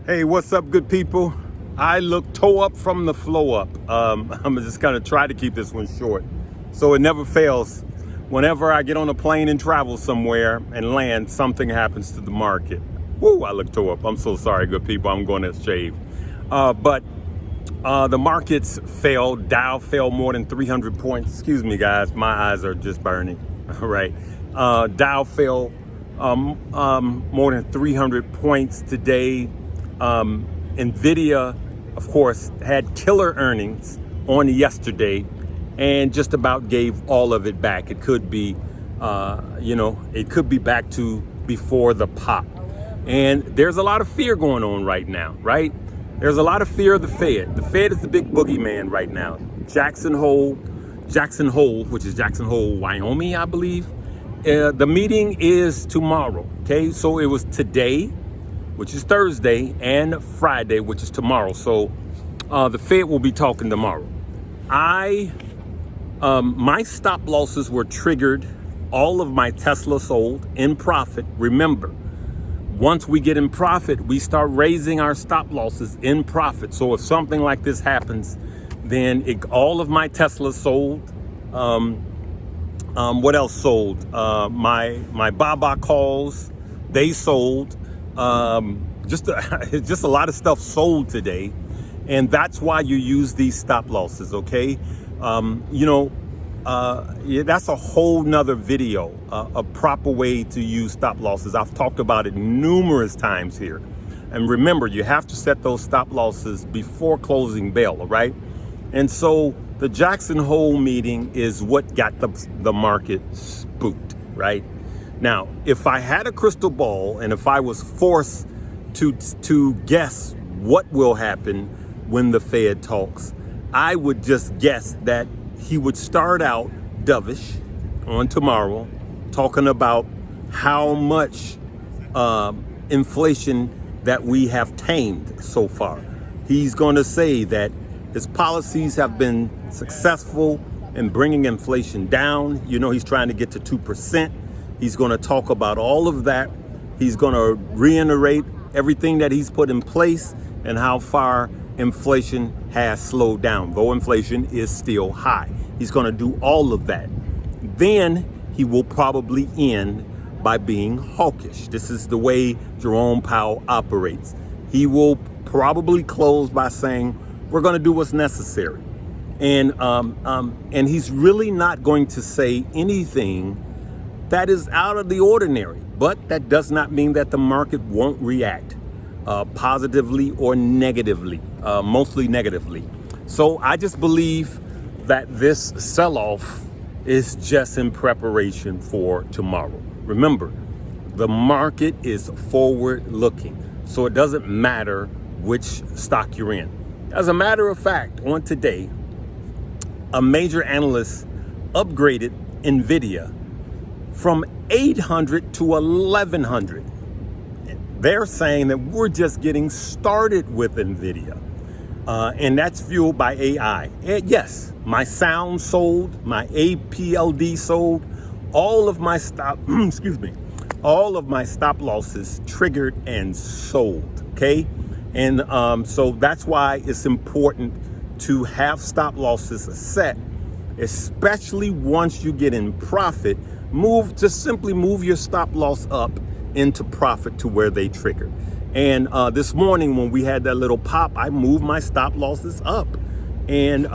Hey, what's up, good people? I look toe up from the flow up. I'm just gonna try to keep this one short, so it never fails. Whenever I get on a plane and travel somewhere and land, something happens to the market. Woo, I look toe up. I'm so sorry, good people. I'm going to shave. But the markets fell. Dow fell more than 300 points. Excuse me, guys. My eyes are just burning. All right. Dow fell more than 300 points today. Nvidia, of course, had killer earnings on yesterday and just about gave all of it back. It could be, it could be back to before the pop. And there's a lot of fear going on right now, right? There's a lot of fear of the Fed. The Fed is the big boogeyman right now. Jackson Hole, which is Jackson Hole, Wyoming, I believe. The meeting is tomorrow, okay? So it was today, which is Thursday, and Friday, which is tomorrow. So the Fed will be talking tomorrow. My stop losses were triggered. All of my Tesla sold in profit. Remember, once we get in profit, we start raising our stop losses in profit. So if something like this happens, then all of my Tesla sold. What else sold? My Baba calls, they sold. Just a lot of stuff sold today, and that's why you use these stop losses. Okay, that's a whole nother video, a proper way to use stop losses. I've talked about it numerous times here, and remember, you have to set those stop losses before closing bell. All right, and so the Jackson Hole meeting is what got the market spooked, right? Now, if I had a crystal ball and if I was forced to guess what will happen when the Fed talks, I would just guess that he would start out dovish on tomorrow, talking about how much inflation that we have tamed so far. He's going to say that his policies have been successful in bringing inflation down. You know, he's trying to get to 2%. He's going to talk about all of that. He's going to reiterate everything that he's put in place and how far inflation has slowed down, though inflation is still high. He's going to do all of that. Then he will probably end by being hawkish. This is the way Jerome Powell operates. He will probably close by saying, we're going to do what's necessary. And he's really not going to say anything that is out of the ordinary, but that does not mean that the market won't react positively or negatively, mostly negatively. So I just believe that this sell-off is just in preparation for tomorrow. Remember, the market is forward-looking, so it doesn't matter which stock you're in. As a matter of fact, on today, a major analyst upgraded Nvidia from 800 to 1100. They're saying that we're just getting started with Nvidia. And that's fueled by AI. And yes, my sound sold, my APLD sold, all of my all of my stop losses triggered and sold, okay? And so that's why it's important to have stop losses set, especially once you get in profit. Simply move your stop loss up into profit to where they trigger. And this morning when we had that little pop, I moved my stop losses up, and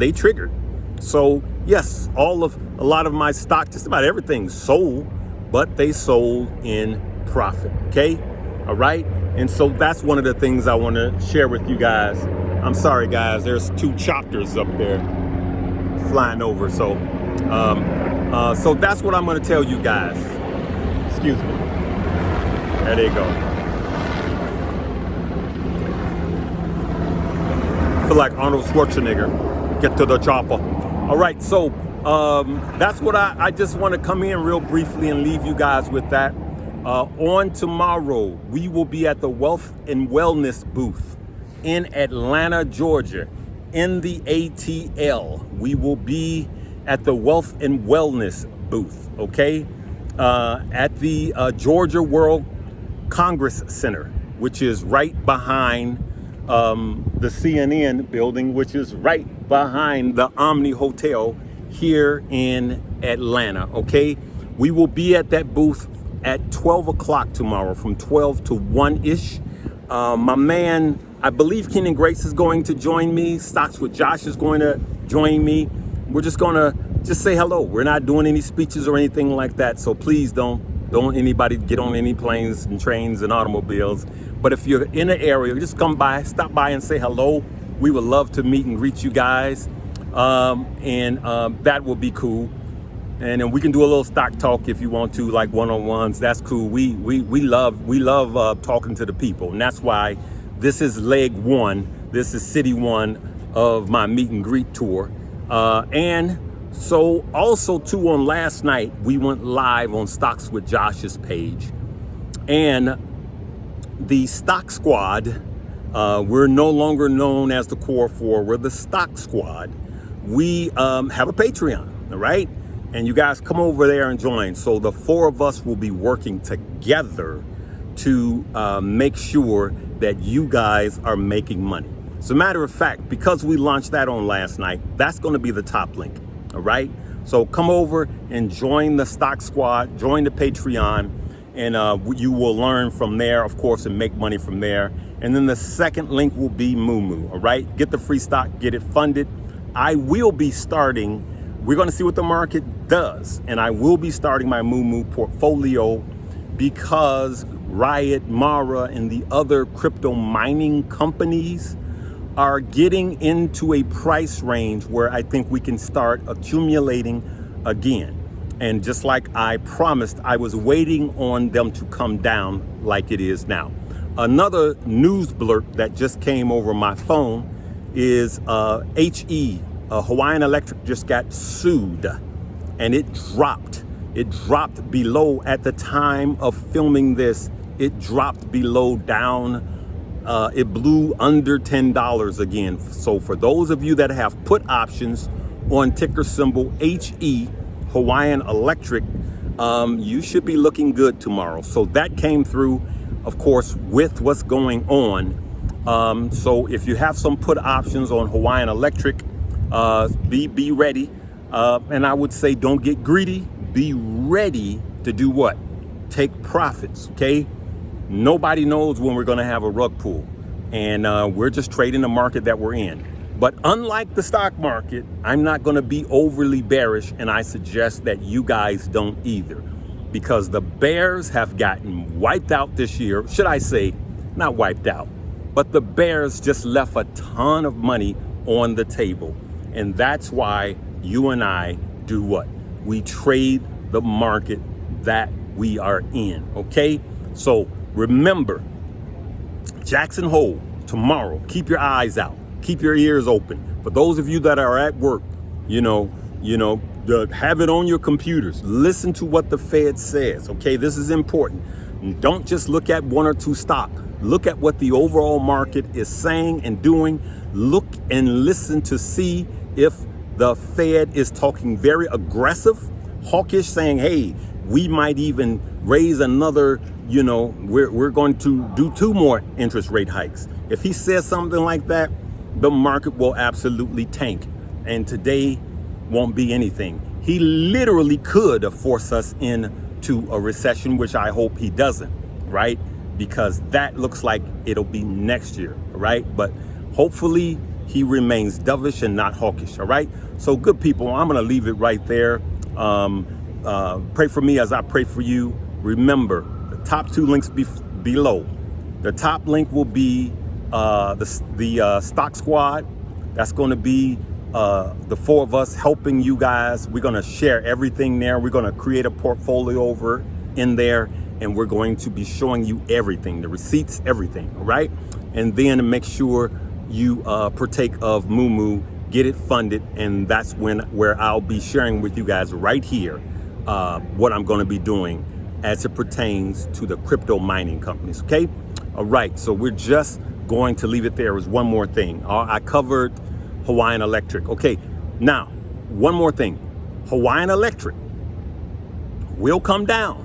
they triggered. So yes, a lot of my stock, just about everything sold, but they sold in profit. Okay, all right. And so that's one of the things I want to share with you guys. I'm sorry, guys. There's two chopters up there flying over. So that's what I'm going to tell you guys. Excuse me. There they go. I feel like Arnold Schwarzenegger. Get to the chopper. All right. So that's what I just want to come in real briefly and leave you guys with that. On tomorrow, we will be at the Wealth and Wellness booth in Atlanta, Georgia, in the ATL. We will be at the Wealth and Wellness booth, okay, at the Georgia World Congress Center. which is right behind the CNN building, which is right behind the Omni Hotel here in Atlanta. Okay, we will be at that booth at 12 o'clock tomorrow, from 12 to 1-ish. My man, I believe Ken and Grace is going to join me. Stocks with Josh is going to join me. We're just going to just say hello. We're not doing any speeches or anything like that. So please don't anybody get on any planes and trains and automobiles. But if you're in the area, just come by, stop by and say hello. We would love to meet and greet you guys. That will be cool. And then we can do a little stock talk if you want to, like one-on-ones. That's cool. We love talking to the people, and that's why this is leg one. This is city one of my meet and greet tour. And so also too, on last night we went live on Stocks with Josh's page, and the Stock Squad. We're no longer known as the Core Four. We're the Stock Squad. We have a Patreon, all right? And you guys come over there and join. So the four of us will be working together to make sure that you guys are making money. As a matter of fact, because we launched that on last night, that's going to be the top link. All right. So come over and join the Stock Squad, join the Patreon, and you will learn from there, of course, and make money from there. And then the second link will be Moo. All right. Get the free stock, get it funded. I will be starting. We're going to see what the market does. And I will be starting my Moo portfolio because Riot, Mara, and the other crypto mining companies are getting into a price range where I think we can start accumulating again. And just like I promised, I was waiting on them to come down like it is now. Another news blurb that just came over my phone is HE. Hawaiian Electric just got sued, and it dropped. It dropped below, at the time of filming this, it dropped below down. It blew under $10 again. So for those of you that have put options on ticker symbol HE, Hawaiian Electric, you should be looking good tomorrow. So that came through, of course, with what's going on. So if you have some put options on Hawaiian Electric, be ready, and I would say don't get greedy. Be ready to do what? Take profits. Okay, nobody knows when we're going to have a rug pull, and we're just trading the market that we're in. But unlike the stock market, I'm not going to be overly bearish, and I suggest that you guys don't either, because the bears have gotten wiped out this year. Should I say, not wiped out, but the bears just left a ton of money on the table. And that's why you and I do what? We trade the market that we are in, okay? So remember, Jackson Hole tomorrow. Keep your eyes out. Keep your ears open. For those of you that are at work, have it on your computers. Listen to what the Fed says, okay? This is important. And don't just look at one or two stocks. Look at what the overall market is saying and doing. Look and listen to see if the Fed is talking very aggressive, hawkish, saying, hey, we might even raise another, we're going to do 2 more interest rate hikes. If he says something like that, the market will absolutely tank. And today won't be anything. He literally could force us into a recession, which I hope he doesn't, right? Because that looks like it'll be next year, right? But hopefully he remains dovish and not hawkish, all right? So good people, I'm gonna leave it right there. Pray for me as I pray for you. Remember, the top 2 links below. The top link will be the Stock Squad. That's gonna be the 4 of us helping you guys. We're gonna share everything there. We're gonna create a portfolio over in there, and we're going to be showing you everything, the receipts, everything, all right? And then make sure you partake of Moo, get it funded, and that's where I'll be sharing with you guys right here what I'm going to be doing as it pertains to the crypto mining companies, okay? All right, so we're just going to leave it there as one more thing. I covered Hawaiian Electric. Okay, now, one more thing. Hawaiian Electric will come down.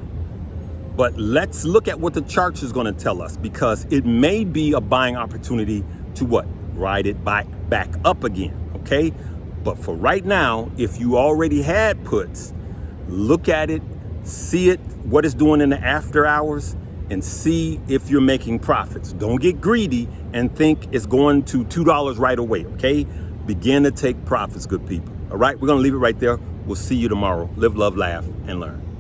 But let's look at what the chart is going to tell us, because it may be a buying opportunity to what? Ride it back up again, okay? But for right now, if you already had puts, look at it, see it, what it's doing in the after hours, and see if you're making profits. Don't get greedy and think it's going to $2 right away, okay? Begin to take profits, good people. All right, we're going to leave it right there. We'll see you tomorrow. Live, love, laugh, and learn.